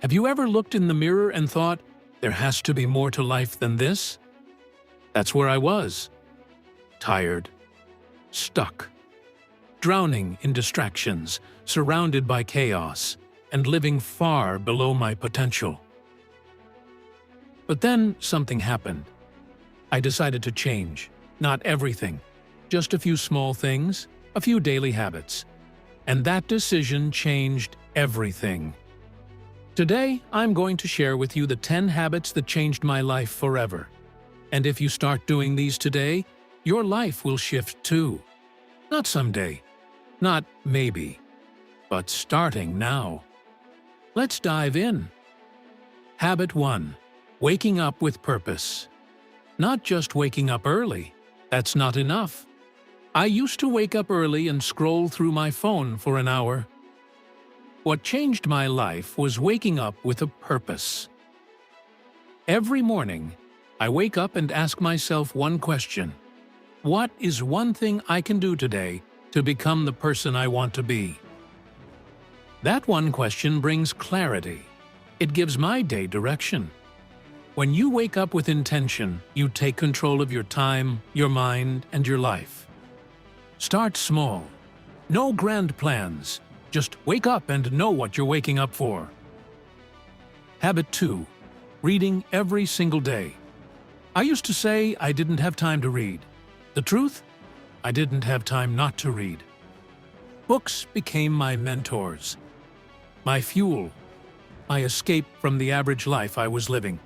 Have you ever looked in the mirror and thought, there has to be more to life than this? That's where I was. Tired. Stuck. Drowning in distractions, surrounded by chaos, and living far below my potential. But then something happened. I decided to change. Not everything. Just a few small things, a few daily habits. And that decision changed everything. Today, I'm going to share with you the 10 habits that changed my life forever. And if you start doing these today, your life will shift too. Not someday, not maybe, but starting now. Let's dive in. Habit 1. Waking up with purpose. Not just waking up early. That's not enough. I used to wake up early and scroll through my phone for an hour. What changed my life was waking up with a purpose. Every morning, I wake up and ask myself one question. What is one thing I can do today to become the person I want to be? That one question brings clarity. It gives my day direction. When you wake up with intention, you take control of your time, your mind, and your life. Start small. No grand plans. Just wake up and know what you're waking up for. Habit 2. Reading every single day. I used to say I didn't have time to read. The truth? I didn't have time not to read. Books became my mentors, my fuel, my escape from the average life I was living.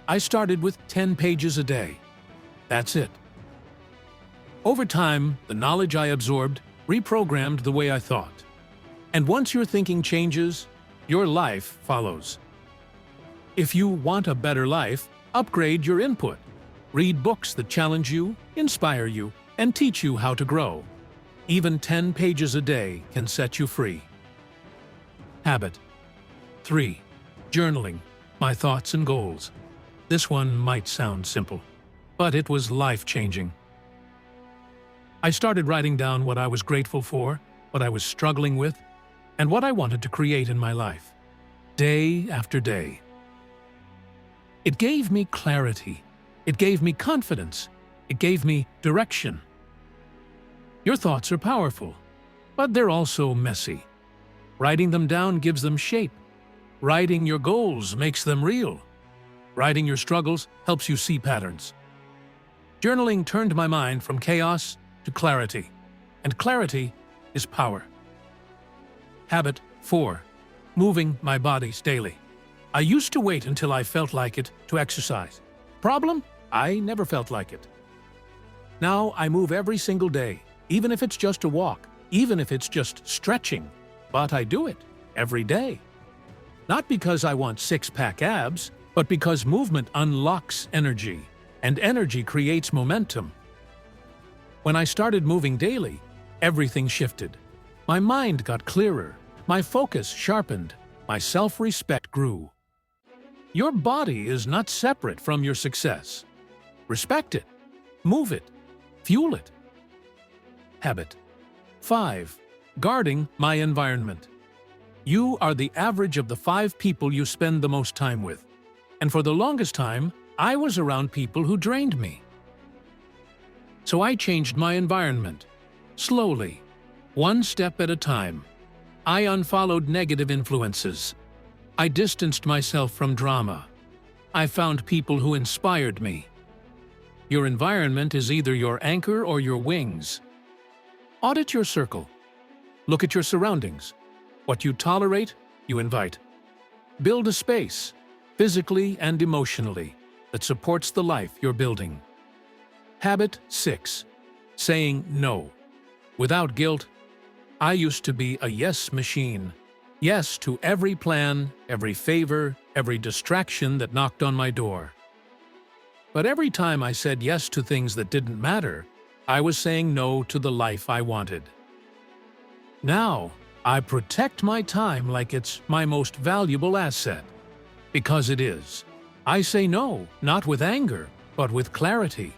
I started with 10 pages a day. That's it. Over time, the knowledge I absorbed reprogrammed the way I thought. And once your thinking changes, your life follows. If you want a better life, upgrade your input. Read books that challenge you, inspire you, and teach you how to grow. Even 10 pages a day can set you free. Habit 3. Journaling. My thoughts and goals. This one might sound simple, but it was life-changing. I started writing down what I was grateful for, what I was struggling with, and what I wanted to create in my life, day after day. It gave me clarity. It gave me confidence. It gave me direction. Your thoughts are powerful, but they're also messy. Writing them down gives them shape. Writing your goals makes them real. Writing your struggles helps you see patterns. Journaling turned my mind from chaos to clarity, and clarity is power. Habit 4. Moving my bodies daily. I used to wait until I felt like it to exercise. Problem? I never felt like it. Now I move every single day, even if it's just a walk, even if it's just stretching. But I do it every day. Not because I want six-pack abs, but because movement unlocks energy, and energy creates momentum. When I started moving daily, everything shifted. My mind got clearer, my focus sharpened, my self-respect grew. Your body is not separate from your success. Respect it, move it, fuel it. Habit 5. Guarding my environment. You are the average of the 5 people you spend the most time with. And for the longest time, I was around people who drained me. So I changed my environment. Slowly, one step at a time. I unfollowed negative influences. I distanced myself from drama. I found people who inspired me. Your environment is either your anchor or your wings. Audit your circle. Look at your surroundings. What you tolerate, you invite. Build a space, physically and emotionally, that supports the life you're building. Habit 6. Saying no. Without guilt. I used to be a yes machine. Yes to every plan, every favor, every distraction that knocked on my door. But every time I said yes to things that didn't matter, I was saying no to the life I wanted. Now, I protect my time like it's my most valuable asset. Because it is. I say no, not with anger, but with clarity.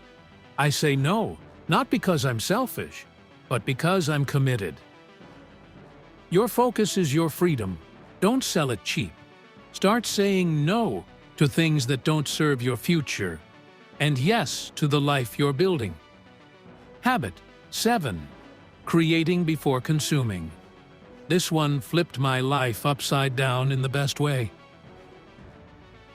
I say no, not because I'm selfish, but because I'm committed. Your focus is your freedom. Don't sell it cheap. Start saying no to things that don't serve your future, and yes to the life you're building. Habit 7. Creating before consuming. This one flipped my life upside down in the best way.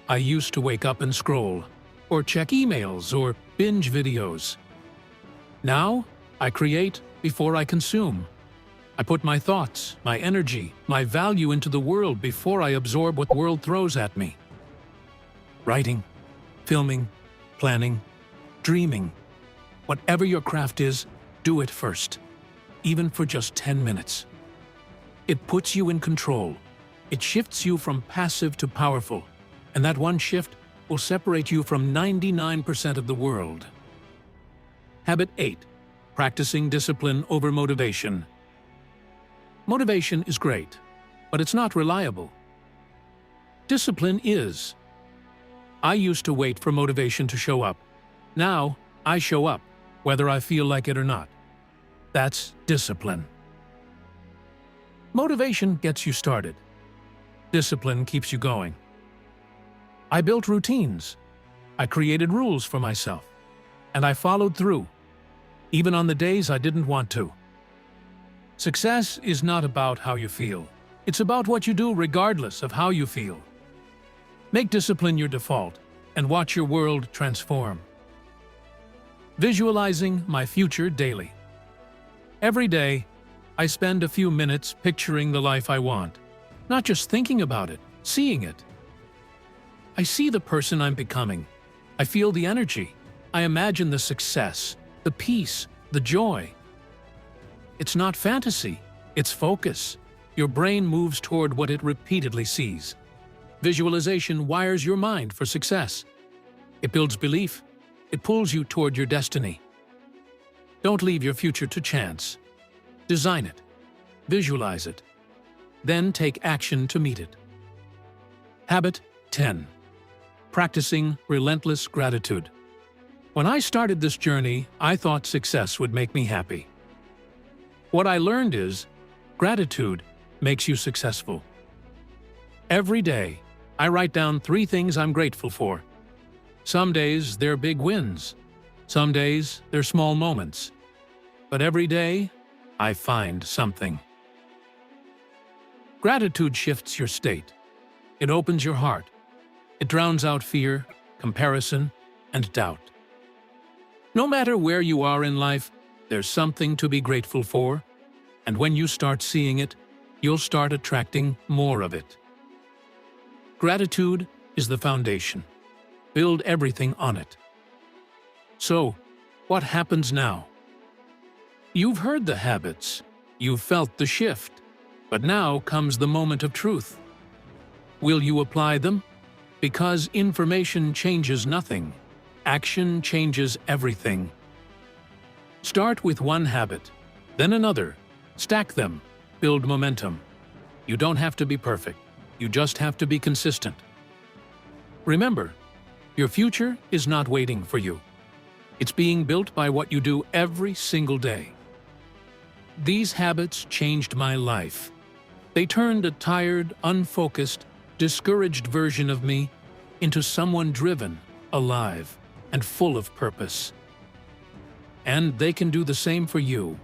I used to wake up and scroll, or check emails, or binge videos. Now, I create before I consume. I put my thoughts, my energy, my value into the world before I absorb what the world throws at me. Writing, filming, planning, dreaming. Whatever your craft is, do it first, even for just 10 minutes. It puts you in control. It shifts you from passive to powerful, and that one shift will separate you from 99% of the world. Habit 8. Practicing discipline over motivation. Motivation is great, but it's not reliable. Discipline is. I used to wait for motivation to show up. Now, I show up, whether I feel like it or not. That's discipline. Motivation gets you started. Discipline keeps you going. I built routines. I created rules for myself. And I followed through, even on the days I didn't want to. Success is not about how you feel. It's about what you do regardless of how you feel. Make discipline your default and watch your world transform. Visualizing my future daily. Every day, I spend a few minutes picturing the life I want, not just thinking about it, seeing it. I see the person I'm becoming. I feel the energy. I imagine the success, the peace, the joy. It's not fantasy, it's focus. Your brain moves toward what it repeatedly sees. Visualization wires your mind for success. It builds belief. It pulls you toward your destiny. Don't leave your future to chance. Design it. Visualize it. Then take action to meet it. Habit 10. Practicing relentless gratitude. When I started this journey, I thought success would make me happy. What I learned is, gratitude makes you successful. Every day, I write down 3 things I'm grateful for. Some days, they're big wins. Some days, they're small moments. But every day, I find something. Gratitude shifts your state. It opens your heart. It drowns out fear, comparison, and doubt. No matter where you are in life, there's something to be grateful for, and when you start seeing it, you'll start attracting more of it. Gratitude is the foundation. Build everything on it. So, what happens now? You've heard the habits. You've felt the shift. But now comes the moment of truth. Will you apply them? Because information changes nothing. Action changes everything. Start with one habit, then another. Stack them. Build momentum. You don't have to be perfect. You just have to be consistent. Remember, your future is not waiting for you. It's being built by what you do every single day. These habits changed my life. They turned a tired, unfocused, discouraged version of me into someone driven, alive, and full of purpose. And they can do the same for you.